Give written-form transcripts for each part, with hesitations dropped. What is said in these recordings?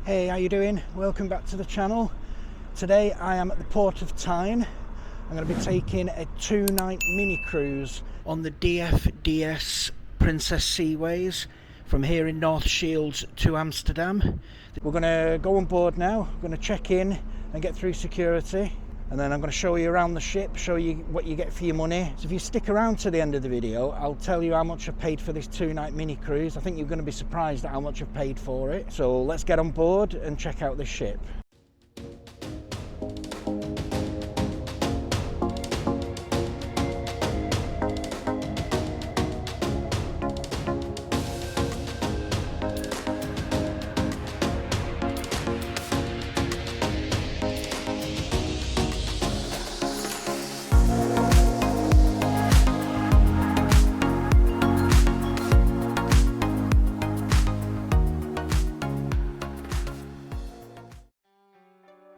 Hey, how you doing? Welcome back to the channel. Today I am at the port of Tyne. I'm going to be taking a 2-night mini cruise on the DFDS Princess Seaways from here in North Shields to Amsterdam. We're going to go on board now. We're going to check in and get through security, and then I'm going to show you around the ship, show you what you get for your money. So if you stick around to the end of the video, I'll tell you how much I paid for this 2-night mini cruise. I think you're going to be surprised at how much I've paid for it. So let's get on board and check out this ship.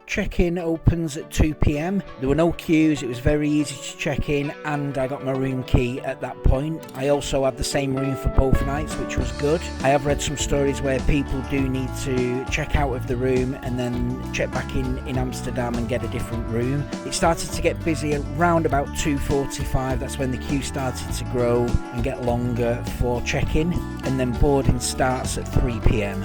Check-in opens at 2 p.m. There were no queues, it was very easy to check in, and I got my room key at that point. I also had the same room for both nights, which was good. I have read some stories where people do need to check out of the room and then check back in Amsterdam and get a different room. It started to get busy around about 2:45. That's when the queue started to grow and get longer for check-in, and then boarding starts at 3 p.m.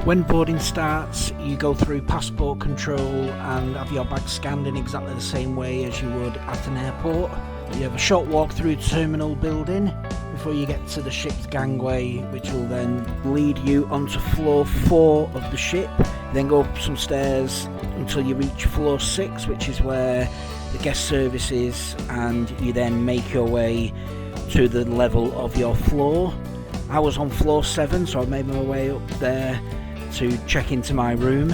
When boarding starts, you go through passport control and have your bag scanned in exactly the same way as you would at an airport. You have a short walk through the terminal building before you get to the ship's gangway, which will then lead you onto floor 4 of the ship. You then go up some stairs until you reach floor 6, which is where the guest service is, and you then make your way to the level of your floor. I was on floor 7, so I made my way up there to check into my room.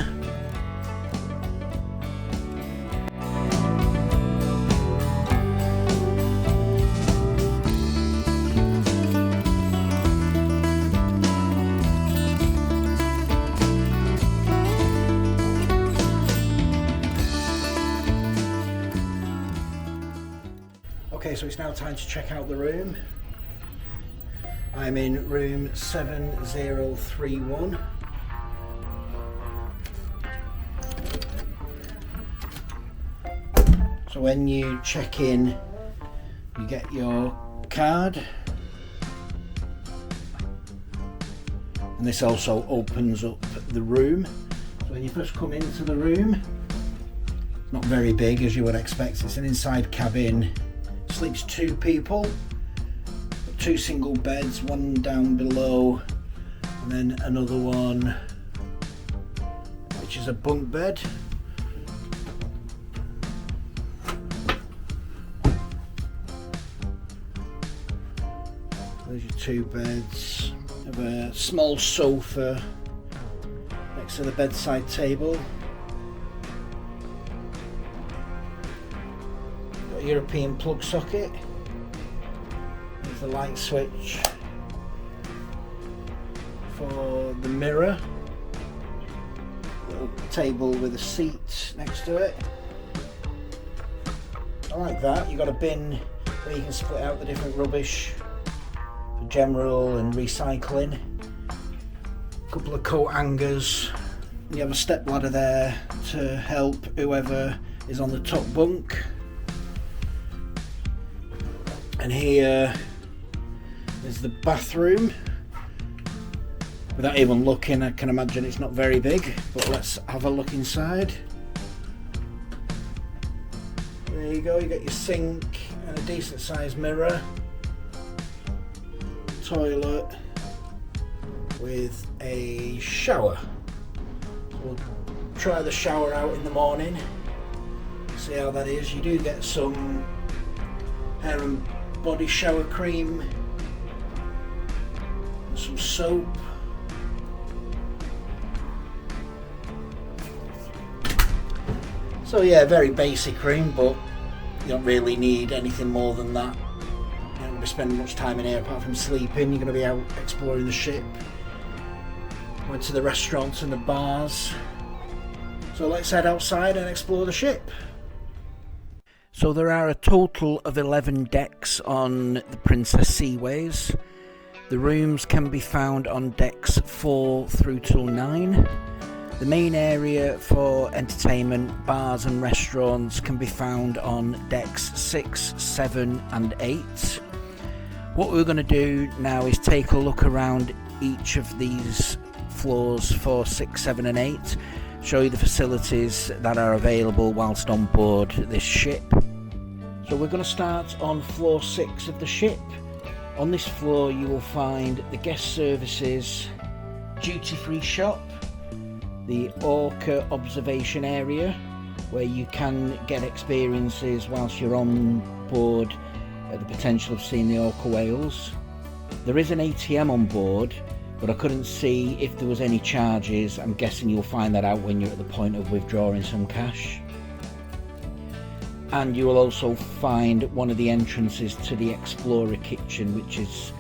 Okay, so it's now time to check out the room. I'm in room 7031. So when you check in, you get your card, and this also opens up the room. So when you first come into the room, it's not very big as you would expect. It's an inside cabin, sleeps 2 people, 2 single beds, one down below, and then another one which is a bunk bed. There's your 2 beds. Have a small sofa next to the bedside table. Got a European plug socket. There's the light switch for the mirror. Little table with a seat next to it. I like that. You've got a bin where you can split out the different rubbish, general and recycling. A couple of coat hangers. You have a step ladder there to help whoever is on the top bunk. And here is the bathroom. Without even looking, I can imagine it's not very big, but let's have a look inside. There you go, you got your sink and a decent sized mirror. Toilet with a shower. So we'll try the shower out in the morning, see how that is. You do get some hair and body shower cream and some soap. So yeah, very basic room, but you don't really need anything more than that. You're not going to be spending much time in here apart from sleeping. You're going to be out exploring the ship. Went to the restaurants and the bars. So let's head outside and explore the ship. So there are a total of 11 decks on the Princess Seaways. The rooms can be found on decks 4 through till 9. The main area for entertainment, bars and restaurants can be found on decks 6, 7 and 8. What we're going to do now is take a look around each of these floors for 6, 7 and 8, show you the facilities that are available whilst on board this ship. So we're going to start on floor 6 of the ship. On this floor you will find the guest services, duty-free shop, the orca observation area where you can get experiences whilst you're on board, the potential of seeing the orca whales. There is an ATM on board, but I couldn't see if there was any charges. I'm guessing you'll find that out when you're at the point of withdrawing some cash. And you will also find one of the entrances to the Explorer kitchen, which is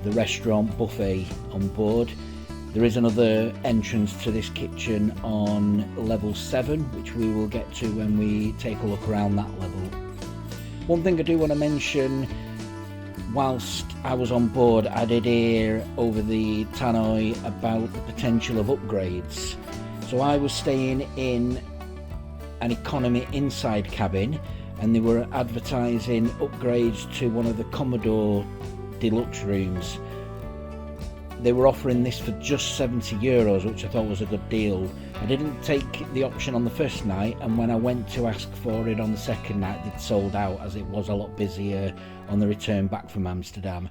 the restaurant buffet on board. There is another entrance to this kitchen on level 7, which we will get to when we take a look around that level. One thing I do want to mention, whilst I was on board, I did hear over the tannoy about the potential of upgrades. So I was staying in an economy inside cabin, and they were advertising upgrades to one of the Commodore deluxe rooms. They were offering this for just €70, which I thought was a good deal. I didn't take the option on the first night, and when I went to ask for it on the second night, they'd sold out, as it was a lot busier on the return back from Amsterdam.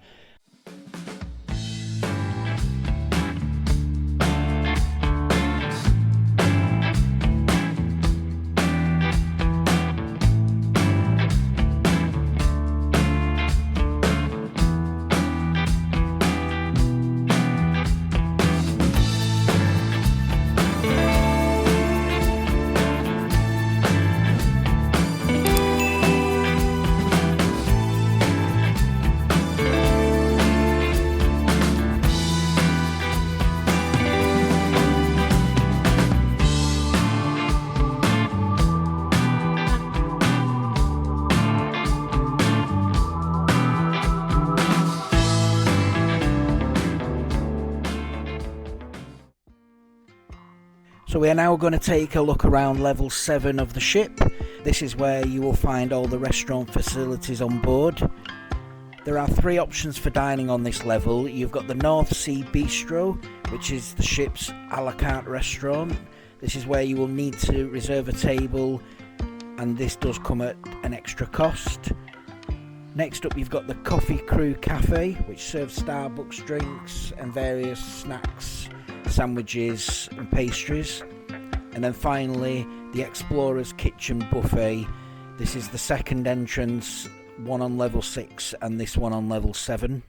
So we are now going to take a look around level 7 of the ship. This is where you will find all the restaurant facilities on board. There are 3 options for dining on this level. You've got the North Sea Bistro, which is the ship's Alicante restaurant. This is where you will need to reserve a table, and this does come at an extra cost. Next up, you've got the Coffee Crew Cafe, which serves Starbucks drinks and various snacks, sandwiches and pastries. And then finally, the Explorer's Kitchen Buffet. This is the second entrance, one on level 6 and this one on level 7.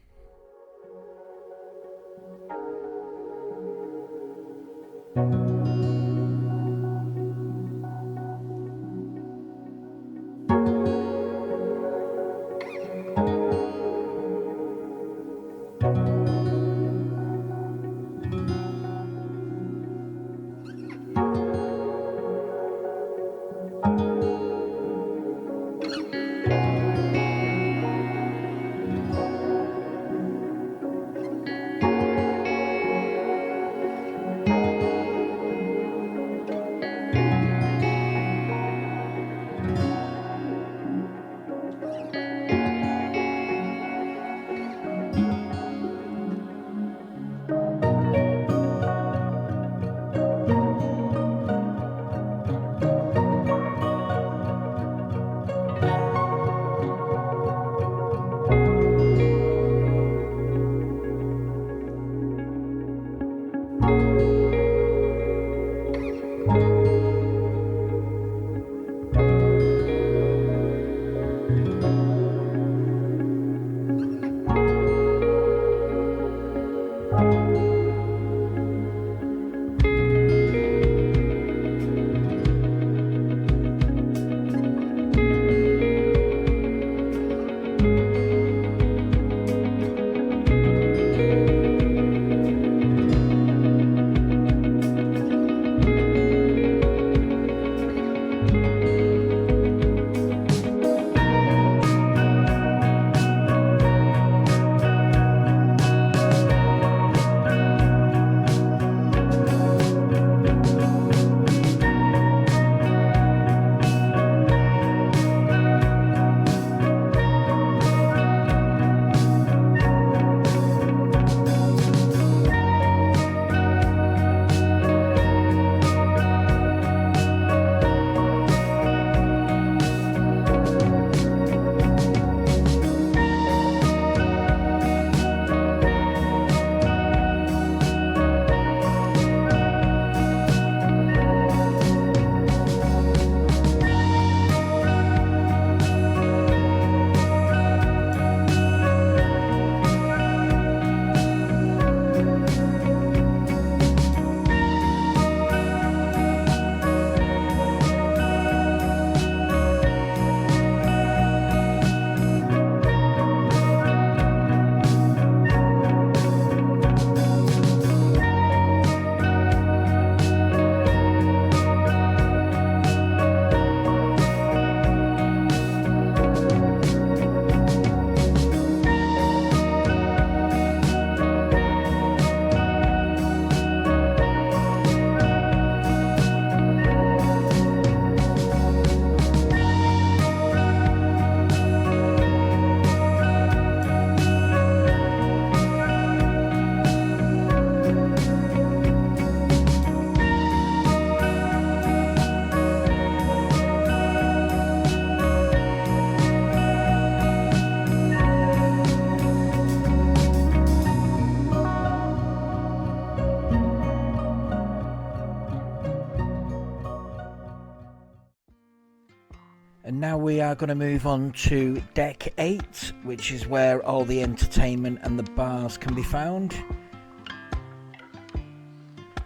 And now we are going to move on to deck 8, which is where all the entertainment and the bars can be found.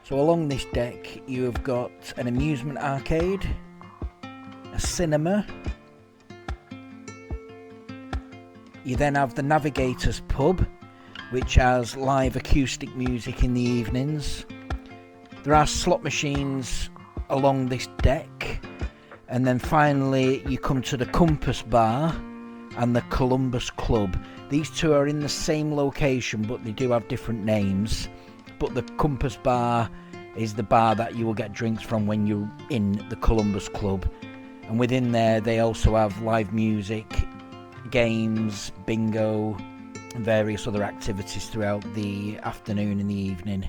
So along this deck you have got an amusement arcade, a cinema. You then have the Navigator's pub, which has live acoustic music in the evenings. There are slot machines along this deck. And then finally you come to the Compass Bar and the Columbus Club. These two are in the same location, but they do have different names. But the Compass Bar is the bar that you will get drinks from when you're in the Columbus Club. And within there they also have live music, games, bingo, and various other activities throughout the afternoon and the evening.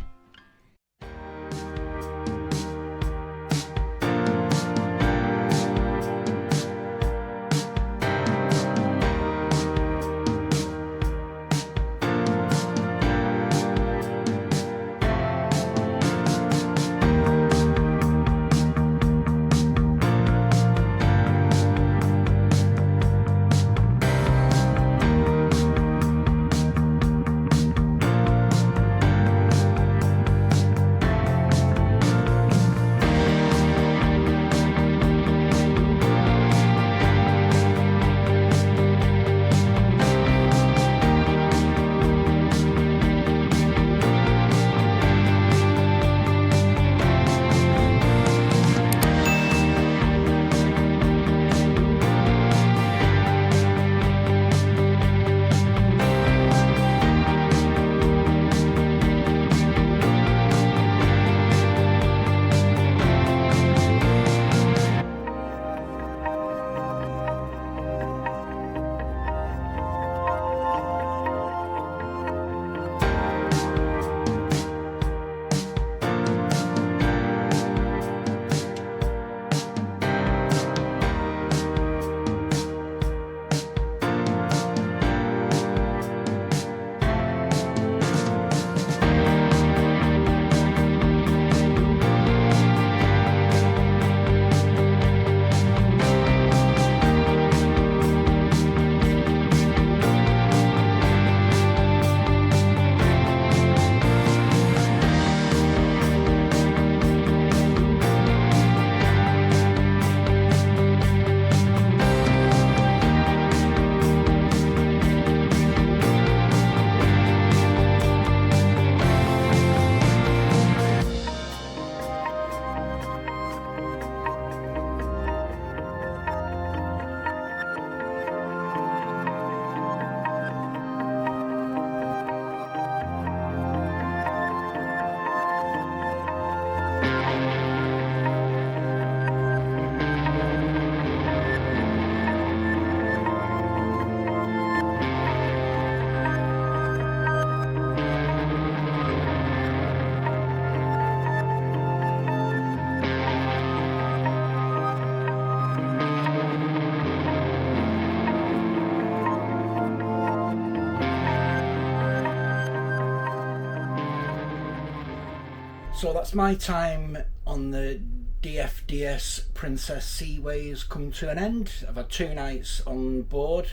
So that's my time on the DFDS Princess Seaways come to an end. I've had 2 nights on board.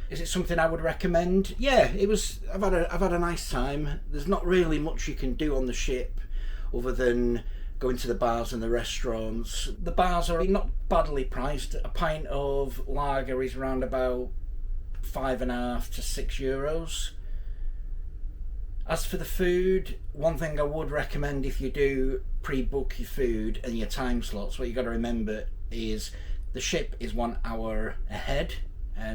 Is it something I would recommend? Yeah, it was. I've had a nice time. There's not really much you can do on the ship other than going to the bars and the restaurants. The bars are not badly priced. A pint of lager is around about €5.50 to €6. As for the food, one thing I would recommend if you do pre-book your food and your time slots, what you got to remember is the ship is 1 hour ahead,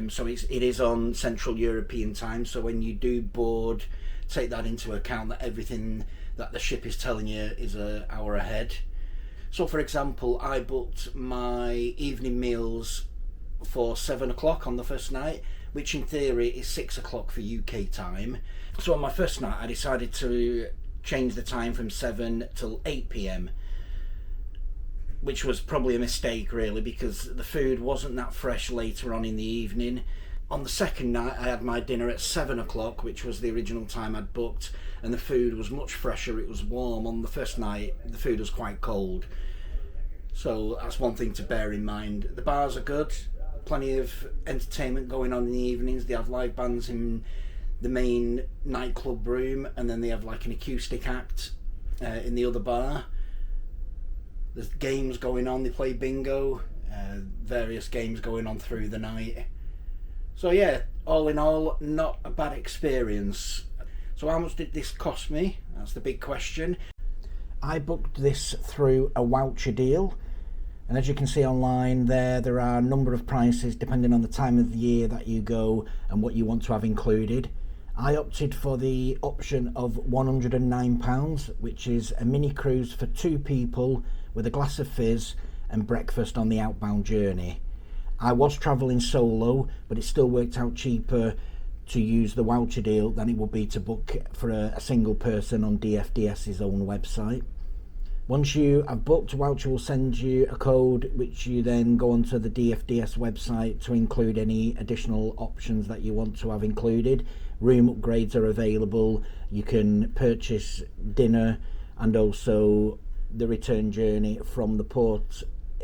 so it is on Central European time. So when you do board, take that into account, that everything that the ship is telling you is an hour ahead. So for example, I booked my evening meals for 7 o'clock on the first night, which in theory is 6 o'clock for UK time. So on my first night I decided to change the time from 7 till 8 p.m, which was probably a mistake really, because the food wasn't that fresh later on in the evening. On the second night I had my dinner at 7 o'clock, which was the original time I'd booked, and the food was much fresher, it was warm. On the first night the food was quite cold, so that's one thing to bear in mind. The bars are good, plenty of entertainment going on in the evenings. They have live bands in the main nightclub room, and then they have like an acoustic act in the other bar. There's games going on, they play bingo, various games going on through the night. So yeah, all in all, not a bad experience. So how much did this cost me? That's the big question. I booked this through a voucher deal, and as you can see online there are a number of prices depending on the time of the year that you go and what you want to have included. I opted for the option of £109, which is a mini cruise for 2 people with a glass of fizz and breakfast on the outbound journey. I was travelling solo, but it still worked out cheaper to use the voucher deal than it would be to book for a single person on DFDS's own website. Once you have booked, Voucher will send you a code which you then go onto the DFDS website to include any additional options that you want to have included. Room upgrades are available, you can purchase dinner and also the return journey from the port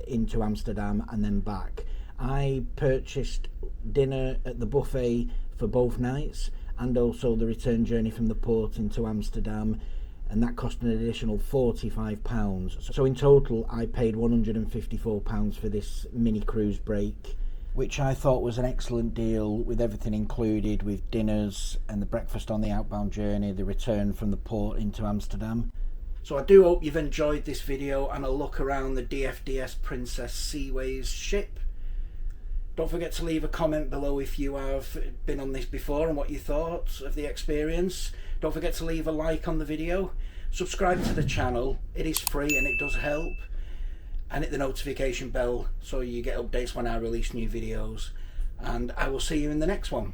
into Amsterdam and then back. I purchased dinner at the buffet for both nights and also the return journey from the port into Amsterdam, and that cost an additional £45. So in total I paid £154 for this mini cruise break, which I thought was an excellent deal with everything included, with dinners and the breakfast on the outbound journey, the return from the port into Amsterdam. So I do hope you've enjoyed this video and a look around the DFDS Princess Seaways ship. Don't forget to leave a comment below if you have been on this before and what you thought of the experience. Don't forget to leave a like on the video. Subscribe to the channel, it is free and it does help. And hit the notification bell so you get updates when I release new videos. And I will see you in the next one.